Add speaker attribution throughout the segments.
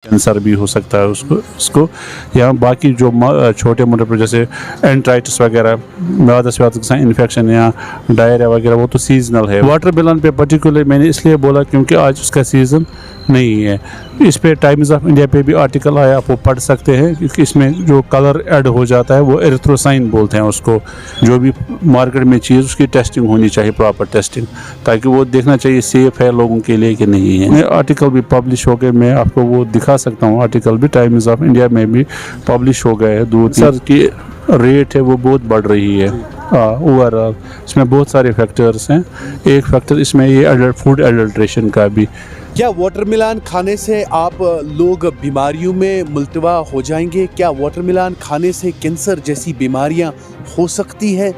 Speaker 1: Cancer भी हो सकता है उसको या बाकी जो छोटे मोटे जैसे एंट्राइटिस वगैरह मैदा से इन्फेक्शन या डायरिया वगैरह वो तो सीजनल है। वाटरमेलन पे पर्टिकुलर मैंने इसलिए बोला क्योंकि आज उसका सीज़न नहीं है। इस पे टाइम्स ऑफ इंडिया पे भी आर्टिकल आया, आप वो पढ़ सकते हैं क्योंकि इसमें जो कलर ऐड हो जाता है वो एरिथ्रोसाइन बोलते हैं उसको। जो भी मार्केट में चीज़ उसकी टेस्टिंग होनी चाहिए, प्रॉपर टेस्टिंग, ताकि वो देखना चाहिए सेफ़ है लोगों के लिए कि नहीं है। आर्टिकल भी पब्लिश हो गए, मैं आपको वो दिखा सकता हूँ। आर्टिकल भी टाइम्स ऑफ इंडिया में भी पब्लिश हो गए हैं। दूध सर की रेट है वो बहुत बढ़ रही है ओवरऑल। इसमें बहुत सारे फैक्टर्स हैं। एक फैक्टर इसमें ये फूड एडल्ट्रेशन का भी।
Speaker 2: क्या वाटरमेलन खाने से आप लोग बीमारियों में मुलतवा हो जाएंगे? क्या वाटरमेलन खाने से कैंसर जैसी बीमारियां हो सकती है?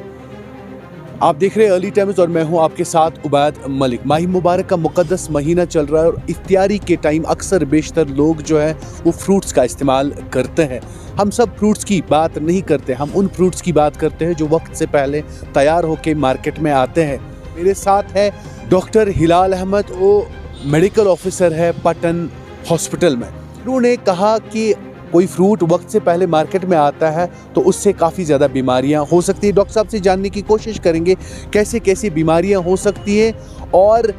Speaker 2: आप देख रहे हैं अर्ली टाइम्स और मैं हूं आपके साथ उबैद मलिक। माही मुबारक का मुकद्दस महीना चल रहा है और इफ्तियारी के टाइम अक्सर बेशतर लोग जो है वो फ्रूट्स का इस्तेमाल करते हैं। हम सब फ्रूट्स की बात नहीं करते, हम उन फ्रूट्स की बात करते हैं जो वक्त से पहले तैयार होकर मार्केट में आते हैं। मेरे साथ है डॉक्टर हिलाल अहमद, वो मेडिकल ऑफिसर है पटन हॉस्पिटल में। उन्होंने कहा कि कोई फ्रूट वक्त से पहले मार्केट में आता है तो उससे काफ़ी ज़्यादा बीमारियां हो सकती है। डॉक्टर साहब से जानने की कोशिश करेंगे कैसे कैसे बीमारियां हो सकती हैं और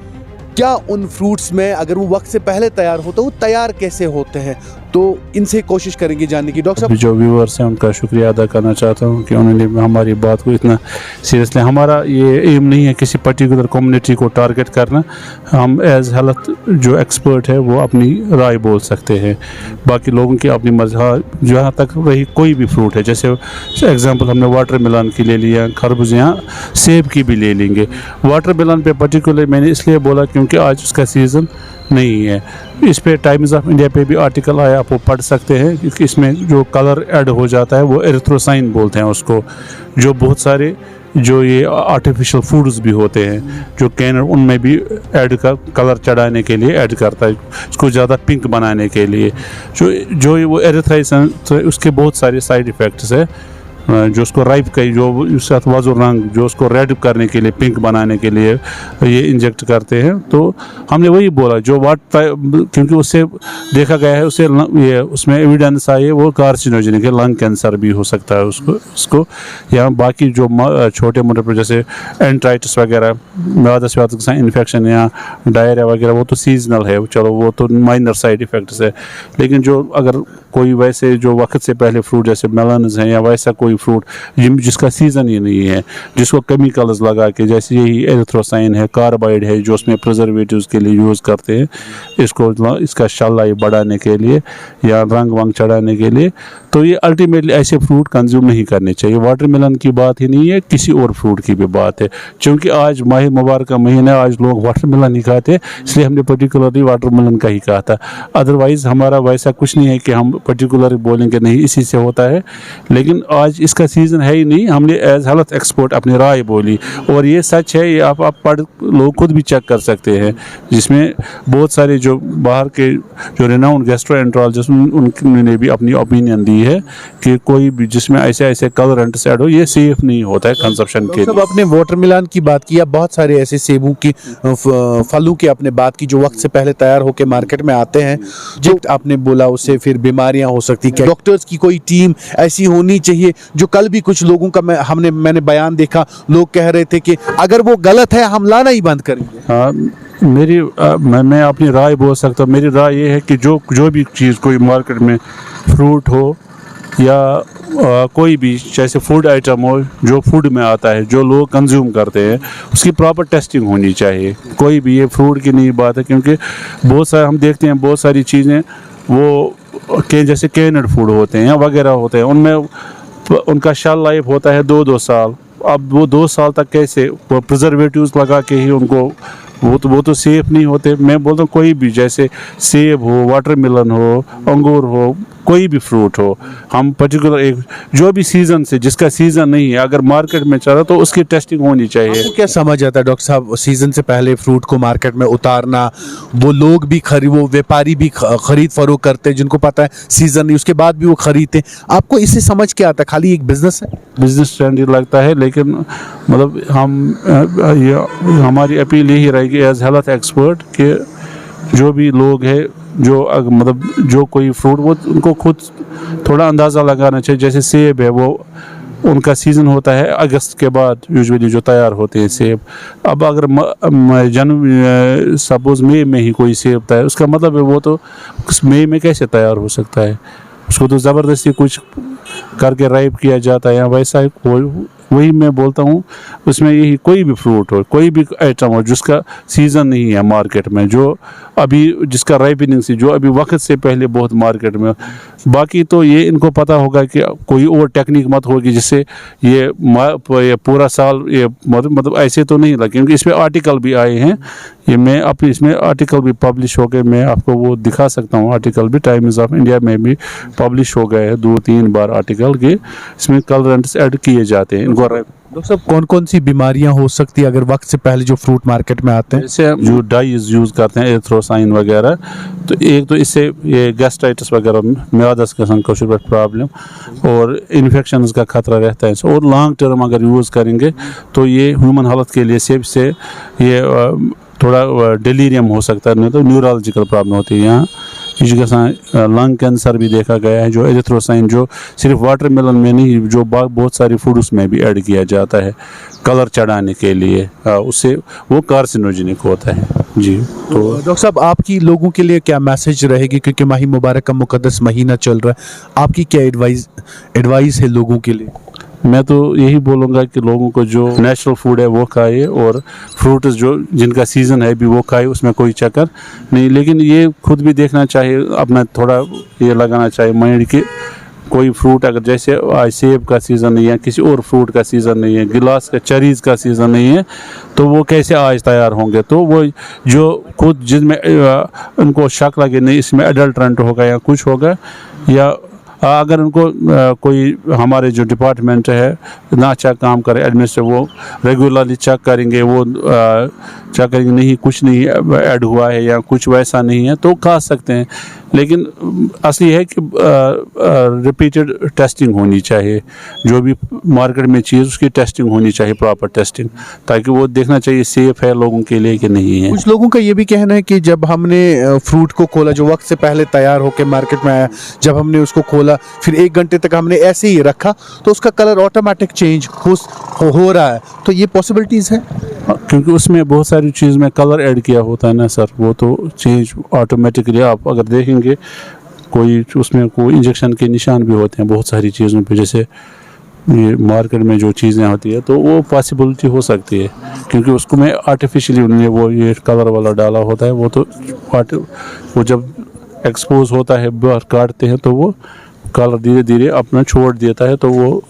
Speaker 2: क्या उन फ्रूट्स में अगर वो वक्त से पहले तैयार हो तो वो तैयार कैसे होते हैं, तो इनसे कोशिश करेंगे जानने की। डॉक्टर साहब,
Speaker 1: जो व्यूअर्स हैं उनका शुक्रिया अदा करना चाहता हूं कि उन्होंने हमारी बात को इतना सीरियसली। हमारा ये एम नहीं है किसी पर्टिकुलर कम्युनिटी को टारगेट करना। हम एज हेल्थ जो एक्सपर्ट है वो अपनी राय बोल सकते हैं, बाकी लोगों की अपनी मर्जी। जहाँ तक रही कोई भी फ्रूट है, जैसे एग्जांपल हमने वाटरमेलन की ले लिया, खरबूज या सेब की भी ले लेंगे। वाटरमेलन पे पर्टिकुलर मैंने इसलिए बोला क्योंकि आज उसका सीज़न नहीं है। इस पे टाइम्स ऑफ इंडिया पे भी आर्टिकल आया, आप वो पढ़ सकते हैं क्योंकि इसमें जो कलर ऐड हो जाता है वो एरिथ्रोसाइन बोलते हैं उसको। जो बहुत सारे जो ये आर्टिफिशियल फूड्स भी होते हैं जो कैन उनमें भी ऐड का कलर चढ़ाने के लिए ऐड करता है, उसको ज़्यादा पिंक बनाने के लिए। जो वो एरिथ्रोसाइन तो उसके बहुत सारे साइड इफ़ेक्ट्स है। जो उसको राइप का जो उसके साथ वजू रंग जो उसको रेड करने के लिए, पिंक बनाने के लिए ये इंजेक्ट करते हैं। तो हमने वही बोला जो क्योंकि उससे देखा गया है, उससे ये उसमें एविडेंस आई है वो कार्सिनोजेनिक है, लंग कैंसर भी हो सकता है उसको या बाकी जो छोटे मोटे जैसे एंट्राइटिस वगैरह मैदा से इन्फेक्शन या डायरिया वगैरह वो तो सीजनल है, चलो वो तो माइनर साइड इफ़ेक्ट्स है। लेकिन जो अगर कोई वैसे जो वक्त से पहले फ्रूट जैसे मेलन्स हैं या वैसा कोई फ्रूट जिसका सीज़न ही नहीं है, जिसको केमिकल्स लगा के, जैसे यही एरिथ्रोसाइन है, कार्बाइड है जो उसमें प्रिजर्वेटिव्स के लिए यूज़ करते हैं इसका शल्लाई बढ़ाने के लिए या रंग वंग चढ़ाने के लिए, तो ये अल्टीमेटली ऐसे फ्रूट कंज्यूम नहीं करने चाहिए। वाटरमेलन की बात ही नहीं है, किसी और फ्रूट की भी बात है। क्योंकि आज माह मुबारक का महीना, आज लोग वाटरमेलन नहीं खाते, इसलिए हमने पर्टिकुलरली वाटरमेलन का ही कहा था। अदरवाइज़ हमारा वैसा कुछ नहीं है कि हम पर्टिकुलर बोलेंगे नहीं इसी से होता है। लेकिन आज इसका सीज़न है ही नहीं, हमने एज हेल्थ एक्सपर्ट अपनी राय बोली और ये सच है। ये आप पढ़ लोग खुद भी चेक कर सकते हैं, जिसमें बहुत सारे जो बाहर के जो रिनाउंड गैस्ट्रोएंटरोलॉजिस्ट उन्होंने भी अपनी ओपिनियन दी है कि कोई भी जिसमें ऐसे कलरेंट्स ऐड हो ये सेफ नहीं होता है कंजप्शन के लिए।
Speaker 2: सब आपने वाटरमेलन की बात की, बहुत सारे ऐसे सेबों की फलों की आपने बात की जो वक्त से पहले तैयार होकर मार्केट में आते हैं, जो आपने बोला उससे फिर बीमारियां हो सकती है। डॉक्टर्स की कोई टीम ऐसी होनी चाहिए जो कल भी कुछ लोगों का मैंने बयान देखा, लोग कह रहे थे कि अगर वो गलत है हम लाना ही बंद करेंगे।
Speaker 1: हाँ, मैं अपनी राय बोल सकता हूँ। मेरी राय ये है कि जो भी चीज़ कोई मार्केट में फ्रूट हो या कोई भी जैसे फूड आइटम हो जो फूड में आता है, जो लोग कंज्यूम करते हैं, उसकी प्रॉपर टेस्टिंग होनी चाहिए। कोई भी ये फ्रूट की नहीं बात है, क्योंकि बहुत सारे हम देखते हैं बहुत सारी चीज़ें वो जैसे कैनड फूड होते हैं या वगैरह होते हैं, उनमें उनका शेल्फ लाइफ होता है 2-2 साल। अब वो 2 साल तक कैसे वो प्रिजर्वेटिव्स लगा के ही उनको वो तो सेफ नहीं होते। मैं बोलता हूँ कोई भी जैसे सेब हो, वाटरमेलन हो, अंगूर हो, कोई भी फ्रूट हो, हम पर्टिकुलर एक जो भी सीज़न से जिसका सीज़न नहीं है अगर मार्केट में चला तो उसकी टेस्टिंग होनी चाहिए।
Speaker 2: आपको क्या समझ आता है डॉक्टर साहब, सीज़न से पहले फ्रूट को मार्केट में उतारना? वो लोग भी वो व्यापारी भी खरीद फरोख्त करते हैं जिनको पता है सीज़न नहीं, उसके बाद भी वो खरीदते। आपको इससे समझ क्या आता है? खाली एक बिजनेस है,
Speaker 1: बिजनेस ट्रेंड ही लगता है। लेकिन मतलब हमारी अपील यही रहेगी एज हेल्थ एक्सपर्ट कि जो भी लोग हैं जो मतलब जो कोई फ्रूट वो उनको खुद थोड़ा अंदाज़ा लगाना चाहिए। जैसे सेब है वो उनका सीज़न होता है अगस्त के बाद यूजुअली जो तैयार होते हैं सेब। अब अगर जनवरी सपोज़ मई में ही कोई सेब तैयार, उसका मतलब है वो तो मई में कैसे तैयार हो सकता है? उसको तो ज़बरदस्ती कुछ करके राइप किया जाता है या वैसा वही मैं बोलता हूँ। उसमें यही कोई भी फ्रूट हो, कोई भी आइटम हो जिसका सीज़न नहीं है मार्केट में, जो अभी जिसका राइपनिंग सी जो अभी वक्त से पहले बहुत मार्केट में, बाकी तो ये इनको पता होगा कि कोई और टेक्निक मत होगी जिससे ये पूरा साल ये मतलब ऐसे तो नहीं लगे। क्योंकि इसमें आर्टिकल भी आए हैं, ये मैं अपनी इसमें आर्टिकल भी पब्लिश हो गए, मैं आपको वो दिखा सकता हूँ। आर्टिकल भी टाइम्स ऑफ इंडिया में भी पब्लिश हो गए हैं 2-3 बार आर्टिकल के, इसमें कलरेंट्स ऐड किए जाते हैं इनको।
Speaker 2: डॉक्टर साहब कौन कौन सी बीमारियां हो सकती है अगर वक्त से पहले जो फ्रूट मार्केट में आते हैं?
Speaker 1: जैसे हम जो डाइज यूज़ करते हैं एरिथ्रोसाइन वगैरह, तो एक तो इससे ये गैस्ट्राइटिस वगैरह म्यादस गसन कशर पे प्रॉब्लम और इन्फेक्शन का खतरा रहता है। और लॉन्ग टर्म अगर यूज़ करेंगे तो ये ह्यूमन हेल्थ के लिए से ये थोड़ा डिलीरियम हो सकता है, नहीं तो न्यूरोलॉजिकल प्रॉब्लम होती है। यहाँ लंग कैंसर भी देखा गया है, जो एरिथ्रोसाइन जो सिर्फ वाटरमेलन में नहीं, जो बहुत सारी फूड्स में भी ऐड किया जाता है कलर चढ़ाने के लिए, उससे वो कार्सिनोजेनिक होता है। जी तो
Speaker 2: डॉक्टर साहब आपकी लोगों के लिए क्या मैसेज रहेगी, क्योंकि माही मुबारक का मुकद्दस महीना चल रहा है, आपकी क्या एडवाइस है लोगों के लिए?
Speaker 1: मैं तो यही बोलूँगा कि लोगों को जो नेचुरल फूड है वो खाए और फ्रूट्स जो जिनका सीज़न है भी वो खाए, उसमें कोई चक्कर नहीं। लेकिन ये खुद भी देखना चाहिए, अपना थोड़ा ये लगाना चाहिए माइंड कि कोई फ्रूट अगर जैसे आज सेब का सीज़न नहीं है, किसी और फ्रूट का सीज़न नहीं है, गिलास का चरीज़ का सीज़न नहीं है, तो वो कैसे आज तैयार होंगे? तो वो जो खुद जिसमें उनको शक लगे नहीं इसमें एडल्ट्रेंट होगा या कुछ होगा, या अगर उनको कोई हमारे जो डिपार्टमेंट है ना अच्छा काम करे एडमिनिस्ट्रेटर, वो रेगुलरली चेक करेंगे, वो चेक करेंगे नहीं कुछ नहीं ऐड हुआ है या कुछ वैसा नहीं है तो खा सकते हैं। लेकिन असली है कि रिपीटेड टेस्टिंग होनी चाहिए, जो भी मार्केट में चीज़ उसकी टेस्टिंग होनी चाहिए, प्रॉपर टेस्टिंग, ताकि वो देखना चाहिए सेफ है लोगों के लिए कि नहीं है।
Speaker 2: कुछ लोगों का ये भी कहना है कि जब हमने फ्रूट को खोला, जो वक्त से पहले तैयार होकर मार्केट में आया, जब हमने उसको खोला फिर 1 घंटे तक हमने ऐसे ही रखा तो उसका कलर ऑटोमेटिक चेंज हो रहा है, तो ये पॉसिबिलिटीज़ है?
Speaker 1: क्योंकि उसमें बहुत सारी चीज़ में कलर ऐड किया होता है ना सर, वो तो चेंज ऑटोमेटिकली। आप अगर देखेंगे कोई उसमें कोई इंजेक्शन के निशान भी होते हैं बहुत सारी चीज़ों पे, जैसे ये मार्केट में जो चीज़ें होती है, तो वो पॉसिबिलिटी हो सकती है। क्योंकि उसको में आर्टिफिशियली उन्होंने वो ये कलर वाला डाला होता है, वो तो वो जब एक्सपोज होता है बाहर काटते हैं तो वो कलर धीरे धीरे अपना छोड़ देता है, तो वो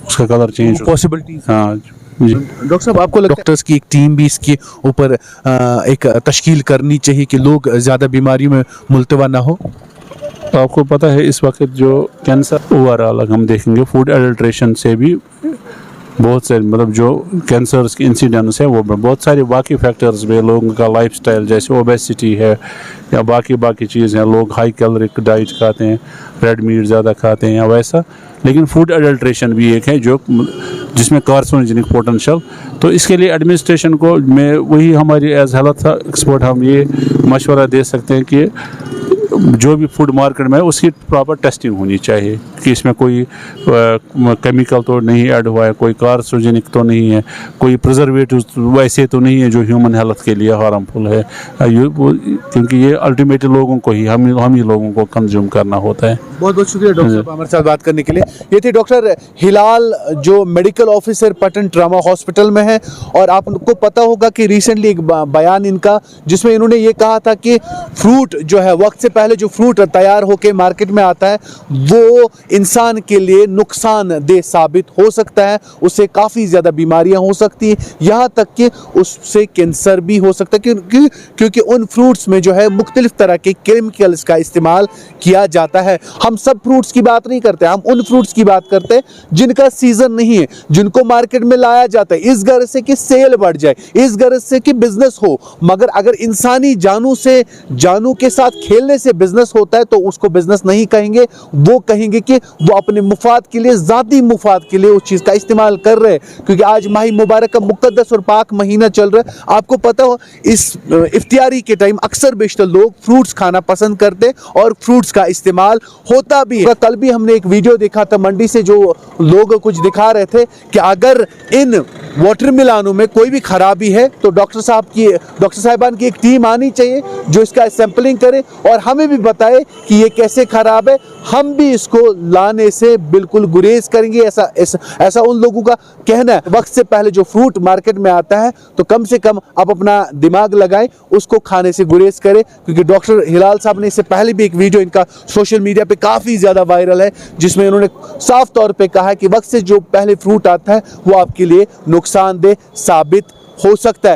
Speaker 1: उसका कलर चेंज
Speaker 2: पॉसिबिलिटी।
Speaker 1: हाँ जी।
Speaker 2: डॉक्टर साहब आपको लगता है डॉक्टर्स की एक टीम भी इसके ऊपर एक तश्कील करनी चाहिए कि लोग ज़्यादा बीमारियों में मुलतवा ना हो?
Speaker 1: तो आपको पता है इस वक्त जो कैंसर ओवरऑल अगर हम देखेंगे फूड एडल्ट्रेशन से भी बहुत सारे मतलब जो कैंसर्स के इंसिडेंट्स है वो बहुत सारे बाकी फैक्टर्स भी, लोगों का लाइफस्टाइल जैसे ओबेसिटी है या बाकी चीज़ हैं, लोग हाई कैलोरिक डाइट खाते हैं, रेड मीट ज़्यादा खाते हैं या वैसा। लेकिन फूड एडल्ट्रेशन भी एक है जो जिसमें कार्सिनोजेनिक पोटेंशियल, तो इसके लिए एडमिनिस्ट्रेशन को मैं वही हमारी एज हेल्थ एक्सपर्ट हम ये मशवरा दे सकते हैं कि जो भी फूड मार्केट में है उसकी प्रॉपर टेस्टिंग होनी चाहिए कि इसमें कोई केमिकल तो नहीं ऐड हुआ है, कोई कार्सिनोजेनिक तो नहीं है, कोई प्रिजर्वेटिव वैसे तो नहीं है जो ह्यूमन हेल्थ के लिए हार्मफुल है, क्योंकि ये अल्टीमेटली लोगों को ही हम ही लोगों को कंज्यूम करना होता है।
Speaker 2: बहुत बहुत शुक्रिया डॉक्टर साहब हमारे साथ बात करने के लिए। ये थे डॉक्टर हिलाल जो medical officer Patan trauma hospital में है, और आपको पता होगा कि रिसेंटली एक बयान इनका जिसमें इन्होंने ये कहा था कि फ्रूट जो है वक्त से पहले जो फ्रूट तैयार होकर मार्केट में आता है वो इंसान के लिए नुकसानदेह साबित हो सकता है, उससे काफ़ी ज़्यादा बीमारियां हो सकती हैं, यहाँ तक कि उससे कैंसर भी हो सकता है, क्योंकि उन फ्रूट्स में जो है मुख्तलिफ तरह के केमिकल्स का इस्तेमाल किया जाता है। हम सब फ्रूट्स की बात नहीं करते, हम उन फ्रूट्स की बात करते हैं जिनका सीजन नहीं है, जिनको मार्केट में लाया जाता है इस गर्ज से कि सेल बढ़ जाए, इस गर्ज से कि बिजनेस हो। मगर अगर इंसानी जानू के साथ खेलने से बिजनेस होता है तो उसको बिजनेस नहीं कहेंगे, वो कहेंगे कि वो अपने मुफाद के लिए, ज़ाती मुफाद के लिए उस चीज़ का इस्तेमाल कर रहे हैं। क्योंकि आज माही मुबारक का मुक़द्दस और पाक महीना चल रहा है। आपको पता हो इस इफ्तियारी के टाइम अक्सर बेशतर लोग फ्रूट्स खाना पसंद करते और फ्रूट्स का इस्तेमाल होता भी है। कल भी हमने एक वीडियो देखा था मंडी से, जो लोग कुछ दिखा रहे थे कि अगर इन वाटरमेलनों में कोई भी खराबी है तो डॉक्टर साहिबान की एक टीम आनी चाहिए जो इसका सैंपलिंग करे और हमें भी बताए कि ये कैसे खराब है। हम भी इसको लाने से बिल्कुल गुरेज करेंगे, ऐसा उन लोगों का कहना है। वक्त से पहले जो फ्रूट मार्केट में आता है तो कम से कम आप अपना दिमाग लगाएं, उसको खाने से गुरेज करें। क्योंकि डॉक्टर हिलाल साहब ने इससे पहले भी एक वीडियो इनका सोशल मीडिया पे काफ़ी ज़्यादा वायरल है, जिसमें उन्होंने साफ तौर पे कहा है कि वक्त से जो पहले फ्रूट आता है वो आपके लिए नुकसानदेह साबित हो सकता है।